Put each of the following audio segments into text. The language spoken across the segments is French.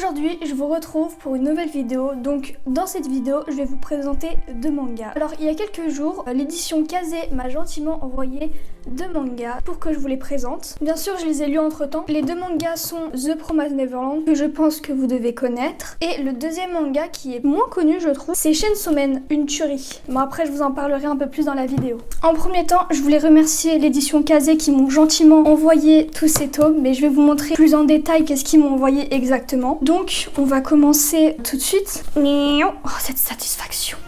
Aujourd'hui, je vous retrouve pour une nouvelle vidéo. Donc, dans cette vidéo, je vais vous présenter deux mangas. Alors, il y a quelques jours, l'édition Kazé m'a gentiment envoyé deux mangas pour que je vous les présente. Bien sûr, je les ai lus entre-temps. Les deux mangas sont The Promised Neverland, que je pense que vous devez connaître. Et le deuxième manga, qui est moins connu, je trouve, c'est Chainsaw Man, une tuerie. Bon, après, je vous en parlerai un peu plus dans la vidéo. En premier temps, je voulais remercier l'édition Kazé qui m'ont gentiment envoyé tous ces tomes, mais je vais vous montrer plus en détail qu'est-ce qu'ils m'ont envoyé exactement. Donc, on va commencer tout de suite. Oh, cette satisfaction!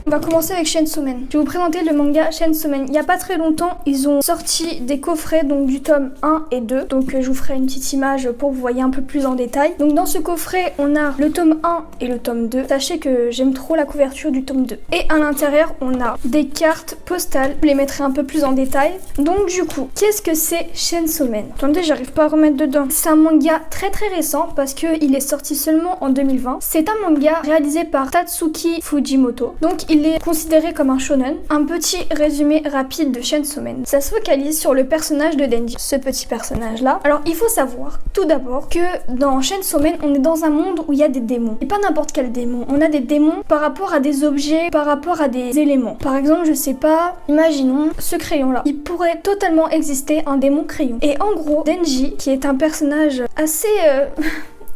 On va commencer avec Chainsaw Man. Je vais vous présenter le manga Chainsaw Man. Il n'y a pas très longtemps, ils ont sorti des coffrets donc du tome 1 et 2. Donc je vous ferai une petite image pour que vous voyez un peu plus en détail. Donc dans ce coffret, on a le tome 1 et le tome 2. Sachez que j'aime trop la couverture du tome 2. Et à l'intérieur, on a des cartes postales. Je les mettrai un peu plus en détail. Donc du coup, qu'est-ce que c'est Chainsaw Man? Attendez, j'arrive pas à remettre dedans. C'est un manga très récent parce qu'il est sorti seulement en 2020. C'est un manga réalisé par Tatsuki Fujimoto. Donc il est considéré comme un shonen. Un petit résumé rapide de Chainsaw Man. Ça se focalise sur le personnage de Denji, ce petit personnage là. Alors il faut savoir tout d'abord que dans Chainsaw Man, on est dans un monde où il y a des démons. Et pas n'importe quel démon. On a des démons par rapport à des objets, par rapport à des éléments. Par exemple, je sais pas, imaginons ce crayon là. Il pourrait totalement exister un démon crayon. Et en gros, Denji, qui est un personnage assez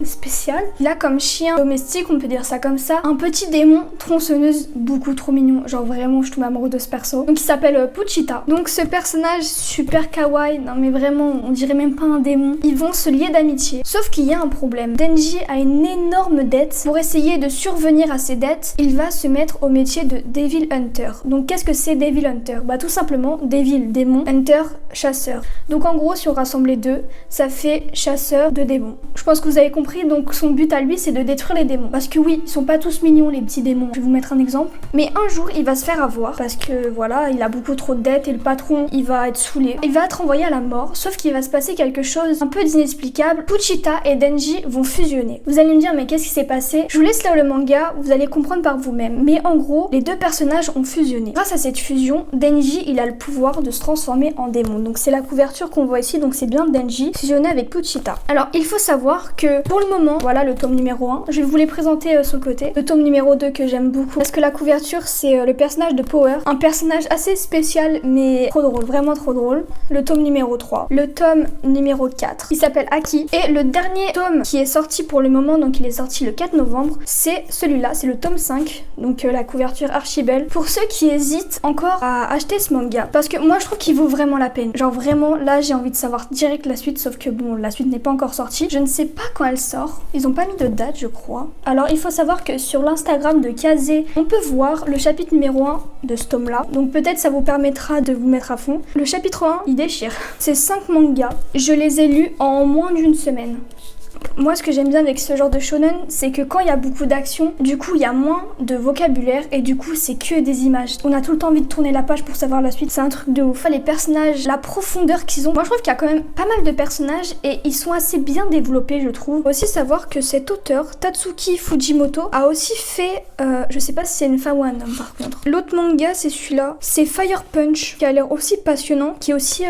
spécial. Il a comme chien domestique, on peut dire ça comme ça, un petit démon tronçonneuse beaucoup trop mignon. Genre vraiment, je tombe amoureux de ce perso. Donc il s'appelle Pochita. Donc ce personnage super kawaii, non mais vraiment, on dirait même pas un démon. Ils vont se lier d'amitié. Sauf qu'il y a un problème. Denji a une énorme dette. Pour essayer de survenir à ses dettes, il va se mettre au métier de Devil Hunter. Donc qu'est-ce que c'est Devil Hunter? Bah tout simplement, Devil, démon, Hunter, chasseur. Donc en gros, si on rassemble les deux, ça fait chasseur de démons. Je pense que vous avez compris. Donc son but à lui, c'est de détruire les démons. Parce que oui, ils sont pas tous mignons les petits démons. Je vais vous mettre un exemple. Mais un jour, il va se faire avoir parce que voilà, il a beaucoup trop de dettes et le patron, il va être saoulé. Il va être envoyé à la mort. Sauf qu'il va se passer quelque chose un peu d'inexplicable. Pochita et Denji vont fusionner. Vous allez me dire, mais qu'est-ce qui s'est passé? Je vous laisse lire le manga, vous allez comprendre par vous-même. Mais en gros, les deux personnages ont fusionné. Grâce à cette fusion, Denji, il a le pouvoir de se transformer en démon. Donc c'est la couverture qu'on voit ici. Donc c'est bien Denji fusionné avec Pochita. Alors il faut savoir que pour le moment, voilà le tome numéro 1. Je vais vous les présenter sur le côté. Le tome numéro 2 que j'aime beaucoup. Parce que la couverture, c'est le personnage de Power. Un personnage assez spécial, mais trop drôle. Vraiment trop drôle. Le tome numéro 3. Le tome numéro 4. Il s'appelle Aki. Et le dernier tome qui est sorti pour le moment, donc il est sorti le 4 novembre, c'est celui-là. C'est le tome 5. Donc la couverture archi belle. Pour ceux qui hésitent encore à acheter ce manga. Parce que moi, je trouve qu'il vaut vraiment la peine. Genre vraiment, là, j'ai envie de savoir direct la suite. Sauf que bon, la suite n'est pas encore sortie. Je ne sais pas quand elle sort. Ils ont pas mis de date, je crois. Alors il faut savoir que sur l'Instagram de Kazé, on peut voir le chapitre numéro 1 de ce tome là. Donc peut-être ça vous permettra de vous mettre à fond. Le chapitre 1, il déchire. C'est 5 mangas. Je les ai lus en moins d'une semaine. Moi, ce que j'aime bien avec ce genre de shonen, c'est que quand il y a beaucoup d'action, du coup, il y a moins de vocabulaire et du coup, c'est que des images. On a tout le temps envie de tourner la page pour savoir la suite. C'est un truc de ouf. Les personnages, la profondeur qu'ils ont. Moi, je trouve qu'il y a quand même pas mal de personnages et ils sont assez bien développés, je trouve. Il faut aussi savoir que cet auteur, Tatsuki Fujimoto, a aussi fait, je sais pas si c'est une femme ou un homme par contre. L'autre manga, c'est celui-là. C'est Fire Punch, qui a l'air aussi passionnant, qui est aussi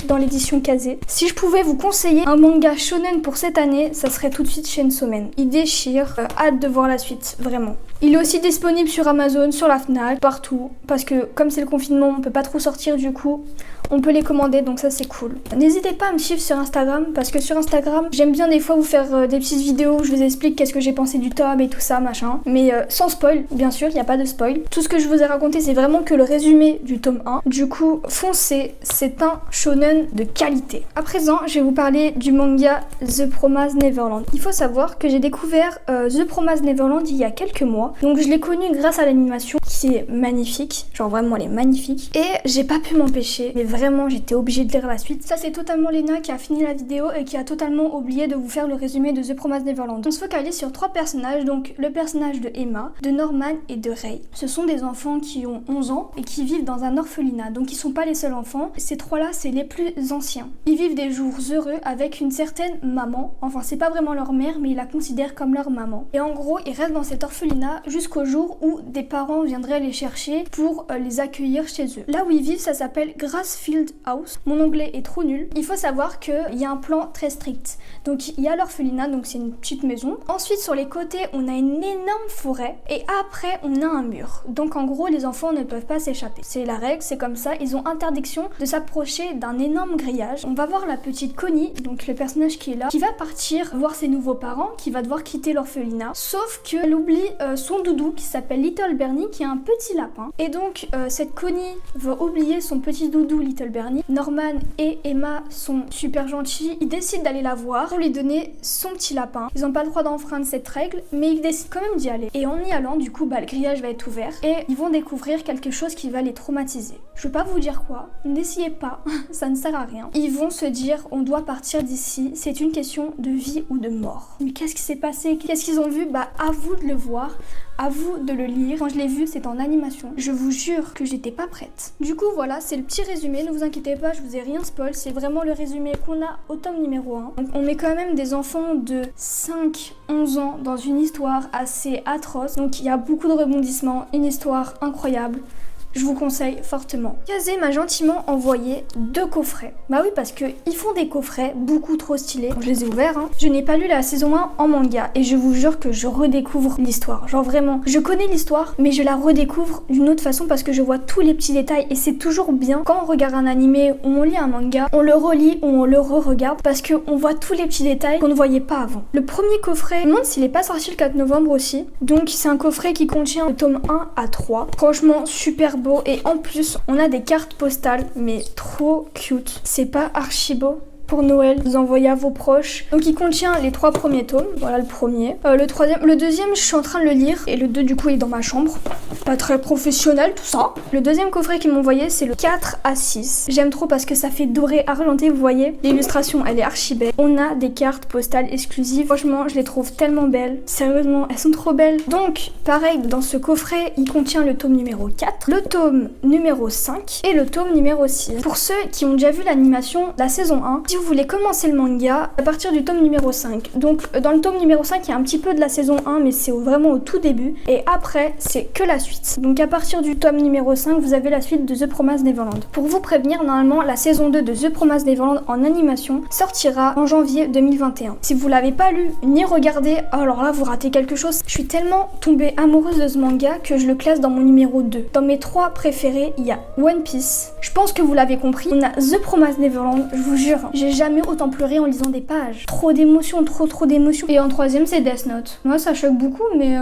dans l'édition Kazé. Si je pouvais vous conseiller un manga shonen pour cette année, ça serait tout de suite Chainsaw Man. Il déchire, hâte de voir la suite, vraiment. Il est aussi disponible sur Amazon, sur la Fnac, partout. Parce que comme c'est le confinement, on peut pas trop sortir du coup. On peut les commander, donc ça c'est cool. N'hésitez pas à me suivre sur Instagram, parce que sur Instagram, j'aime bien des fois vous faire des petites vidéos où je vous explique qu'est-ce que j'ai pensé du tome et tout ça, machin. Mais sans spoil, bien sûr, il n'y a pas de spoil. Tout ce que je vous ai raconté, c'est vraiment que le résumé du tome 1. Du coup, foncez, c'est un shonen de qualité. À présent, je vais vous parler du manga The Promised Neverland. Il faut savoir que j'ai découvert The Promised Neverland il y a quelques mois. Donc je l'ai connu grâce à l'animation, qui est magnifique. Genre vraiment, elle est magnifique. Et j'ai pas pu m'empêcher, mais vraiment, j'étais obligée de lire la suite. Ça, c'est totalement Lena qui a fini la vidéo et qui a totalement oublié de vous faire le résumé de The Promised Neverland. On se focalise sur 3 personnages, donc le personnage de Emma, de Norman et de Ray. Ce sont des enfants qui ont 11 ans et qui vivent dans un orphelinat, donc ils sont pas les seuls enfants. Ces 3-là, c'est les plus anciens. Ils vivent des jours heureux avec une certaine maman. Enfin, c'est pas vraiment leur mère, mais ils la considèrent comme leur maman. Et en gros, ils restent dans cet orphelinat l'orphelinat jusqu'au jour où des parents viendraient les chercher pour les accueillir chez eux. Là où ils vivent, ça s'appelle Grassfield House. Mon anglais est trop nul. Il faut savoir qu'il y a un plan très strict. Donc il y a l'orphelinat, donc c'est une petite maison. Ensuite sur les côtés, on a une énorme forêt et après on a un mur. Donc en gros, les enfants ne peuvent pas s'échapper. C'est la règle, c'est comme ça. Ils ont interdiction de s'approcher d'un énorme grillage. On va voir la petite Connie, donc le personnage qui est là, qui va partir voir ses nouveaux parents, qui va devoir quitter l'orphelinat. Sauf qu'elle oublie son doudou qui s'appelle Little Bernie, qui est un petit lapin. Et donc cette Connie va oublier son petit doudou Little Bernie. Norman et Emma sont super gentils. Ils décident d'aller la voir pour lui donner son petit lapin. Ils n'ont pas le droit d'enfreindre cette règle, mais ils décident quand même d'y aller. Et en y allant, du coup, le grillage va être ouvert et ils vont découvrir quelque chose qui va les traumatiser. Je vais pas vous dire quoi, n'essayez pas, ça ne sert à rien. Ils vont se dire, on doit partir d'ici, c'est une question de vie ou de mort. Mais qu'est-ce qui s'est passé? Qu'est-ce qu'ils ont vu? À vous de le voir. À vous de le lire. Quand je l'ai vu, c'est en animation. Je vous jure que j'étais pas prête. Du coup, voilà, c'est le petit résumé. Ne vous inquiétez pas, je vous ai rien spoil. C'est vraiment le résumé qu'on a au tome numéro 1. Donc, on met quand même des enfants de 5-11 ans dans une histoire assez atroce. Donc, il y a beaucoup de rebondissements. Une histoire incroyable. Je vous conseille fortement. Kazé m'a gentiment envoyé 2 coffrets. Bah oui, parce qu'ils font des coffrets beaucoup trop stylés. Je les ai ouverts, hein. Je n'ai pas lu la saison 1 en manga et je vous jure que je redécouvre l'histoire. Genre vraiment, je connais l'histoire, mais je la redécouvre d'une autre façon parce que je vois tous les petits détails et c'est toujours bien quand on regarde un animé ou on lit un manga, on le relit ou on le re-regarde parce qu'on voit tous les petits détails qu'on ne voyait pas avant. Le premier coffret, je me demande s'il n'est pas sorti le 4 novembre aussi. Donc c'est un coffret qui contient le tome 1 à 3. Franchement, super beau. Et en plus, on a des cartes postales, mais trop cute. C'est pas archi beau? Pour Noël, vous envoyez à vos proches. Donc il contient les 3 premiers tomes. Voilà le premier. Le deuxième, je suis en train de le lire. Et le 2, du coup, il est dans ma chambre. Pas très professionnel, tout ça. Le deuxième coffret qu'ils m'ont envoyé, c'est le 4 à 6. J'aime trop parce que ça fait doré argenté, vous voyez. L'illustration, elle est archi belle. On a des cartes postales exclusives. Franchement, je les trouve tellement belles. Sérieusement, elles sont trop belles. Donc, pareil, dans ce coffret, il contient le tome numéro 4, le tome numéro 5 et le tome numéro 6. Pour ceux qui ont déjà vu l'animation, la saison 1, si vous voulez commencer le manga à partir du tome numéro 5. Donc dans le tome numéro 5, il y a un petit peu de la saison 1, mais c'est vraiment au tout début. Et après, c'est que la suite. Donc à partir du tome numéro 5, vous avez la suite de The Promised Neverland. Pour vous prévenir, normalement, la saison 2 de The Promised Neverland en animation sortira en janvier 2021. Si vous l'avez pas lu ni regardé, alors là, vous ratez quelque chose. Je suis tellement tombée amoureuse de ce manga que je le classe dans mon numéro 2. Dans mes 3 préférés, il y a One Piece. Je pense que vous l'avez compris. On a The Promised Neverland, je vous jure. J'ai jamais autant pleuré en lisant des pages. Trop d'émotions, trop d'émotions. Et en 3ème, c'est Death Note. Moi, ça choque beaucoup, mais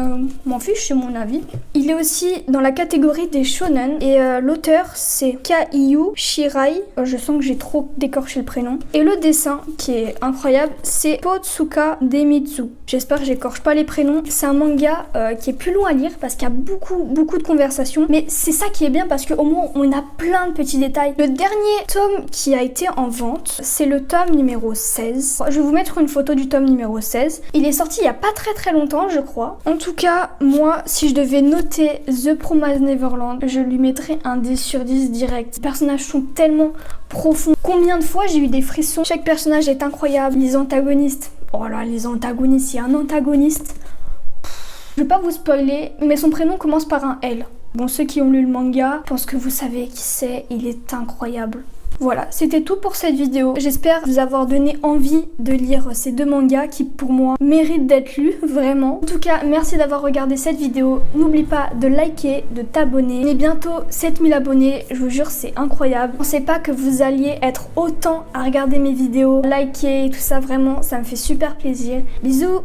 m'en fiche, c'est mon avis. Il est aussi dans la catégorie des shonen. Et l'auteur, c'est Kaiyu Shirai. Je sens que j'ai trop décorché le prénom. Et le dessin, qui est incroyable, c'est Potsuka Demitsu. J'espère que j'écorche pas les prénoms. C'est un manga qui est plus long à lire parce qu'il y a beaucoup de conversations. Mais c'est ça qui est bien parce qu'au moins, on a plein de petits détails. Le dernier tome qui a été en vente, c'est le tome numéro 16. Je vais vous mettre une photo du tome numéro 16. Il est sorti il y a pas très longtemps, je crois. En tout cas, moi, si je devais noter The Promised Neverland, je lui mettrais un 10 sur 10 direct. Les personnages sont tellement profonds. Combien de fois j'ai eu des frissons? Chaque personnage est incroyable. Les antagonistes. Oh là, les antagonistes. Il y a un antagoniste. Je vais pas vous spoiler, mais son prénom commence par un L. Bon, ceux qui ont lu le manga, je pense que vous savez qui c'est. Il est incroyable. Voilà, c'était tout pour cette vidéo. J'espère vous avoir donné envie de lire ces 2 mangas qui, pour moi, méritent d'être lus, vraiment. En tout cas, merci d'avoir regardé cette vidéo. N'oublie pas de liker, de t'abonner. On est bientôt 7000 abonnés, je vous jure, c'est incroyable. Je pensais pas que vous alliez être autant à regarder mes vidéos, liker et tout ça, vraiment, ça me fait super plaisir. Bisous!